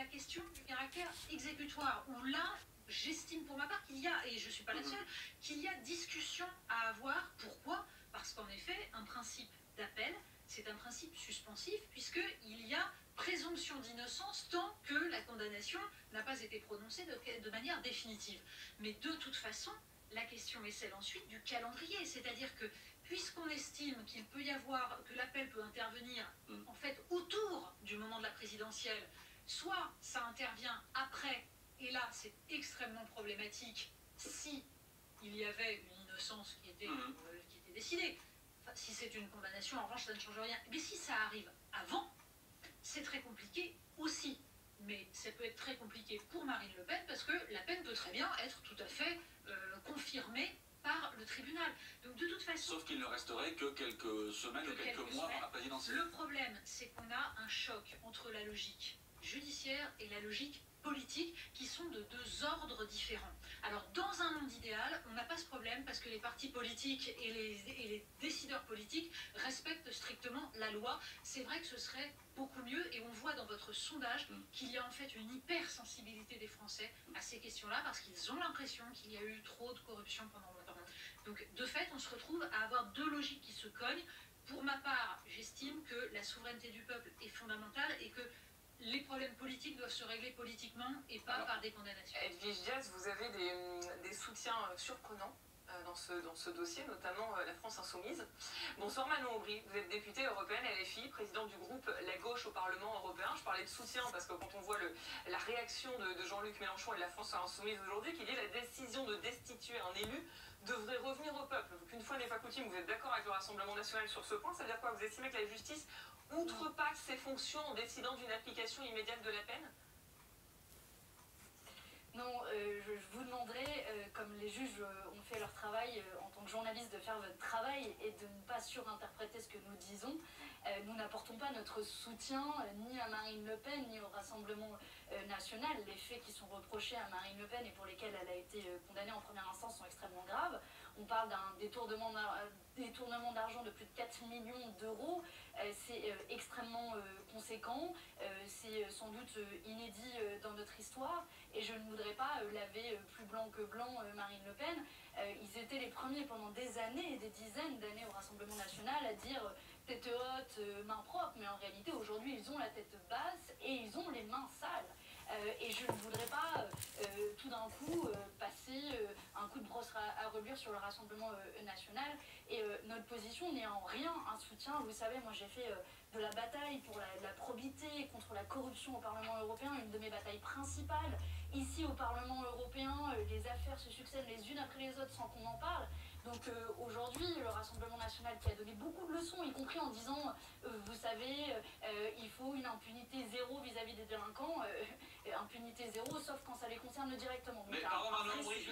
la question du caractère exécutoire, où là, j'estime pour ma part qu'il y a, et je ne suis pas la seule, qu'il y a discussion à avoir. Pourquoi? Parce qu'en effet, un principe d'appel, c'est un principe suspensif, puisqu'il y a présomption d'innocence tant que la condamnation n'a pas été prononcée de manière définitive. Mais de toute façon, la question est celle ensuite du calendrier, c'est-à-dire que puisqu'on estime qu'il peut y avoir, que l'appel peut intervenir en fait autour du moment de la présidentielle, soit ça intervient après, et là c'est extrêmement problématique si il y avait une innocence qui était décidée. Enfin, si c'est une condamnation, en revanche, ça ne change rien. Mais si ça arrive avant, c'est très compliqué aussi. Mais ça peut être très compliqué pour Marine Le Pen parce que la peine peut très bien être tout à fait confirmée par le tribunal. Donc de toute façon... Sauf qu'il ne resterait que quelques semaines ou quelques mois avant la présidentielle. Le problème, c'est qu'on a un choc entre la logique judiciaire et la logique politique qui sont de deux ordres différents. Alors dans un monde idéal, on n'a pas ce problème parce que les partis politiques et les décideurs politiques respectent strictement la loi. C'est vrai que ce serait beaucoup mieux et on voit dans votre sondage qu'il y a en fait une hypersensibilité des Français à ces questions-là parce qu'ils ont l'impression qu'il y a eu trop de corruption pendant longtemps. Donc de fait, on se retrouve à avoir deux logiques qui se cognent. Pour ma part, j'estime que la souveraineté du peuple est fondamentale et que les problèmes politiques doivent se régler politiquement et pas par des condamnations. Edwige Diaz, vous avez des soutiens surprenants dans ce dossier, notamment la France Insoumise. Bonsoir Manon Aubry, vous êtes députée européenne LFI, présidente du groupe La Gauche au Parlement européen. Je parlais de soutien parce que quand on voit la réaction de Jean-Luc Mélenchon et de la France Insoumise aujourd'hui, qui dit la décision de destituer un élu devrait revenir au peuple. Donc une fois n'est pas coutume, vous êtes d'accord avec le Rassemblement national sur ce point? Ça veut dire quoi? Vous estimez que la justice outrepasse ses fonctions en décidant d'une application immédiate de la peine? Non, je vous demanderai, comme les juges ont fait leur travail en tant que journaliste, de faire votre travail et de ne pas surinterpréter ce que nous disons. Nous n'apportons pas notre soutien ni à Marine Le Pen ni au Rassemblement national. Les faits qui sont reprochés à Marine Le Pen et pour lesquels elle a été condamnée en première instance sont extrêmement graves. On parle d'un détournement d'argent de plus de 4 millions d'euros. C'est extrêmement conséquent. C'est sans doute inédit dans notre histoire. Et je ne voudrais pas laver plus blanc que blanc Marine Le Pen. Ils étaient les premiers pendant des années et des dizaines d'années au Rassemblement national à dire tête haute, main propre. Mais en réalité, aujourd'hui, ils ont la tête basse et ils ont les mains sales. Et je ne voudrais pas tout d'un coup passer un coup de brosse à reluire sur le Rassemblement national. Et notre position n'est en rien un soutien. Vous savez, moi j'ai fait de la bataille pour la probité contre la corruption au Parlement européen, une de mes batailles principales. Ici au Parlement européen, les affaires se succèdent les unes après les autres sans qu'on en parle. Donc aujourd'hui, le Rassemblement national qui a donné beaucoup de leçons, y compris en disant, vous savez, il faut une impunité zéro vis-à-vis des délinquants, impunité zéro, sauf quand ça les concerne directement. Donc, mais pardon, Manon Aubry,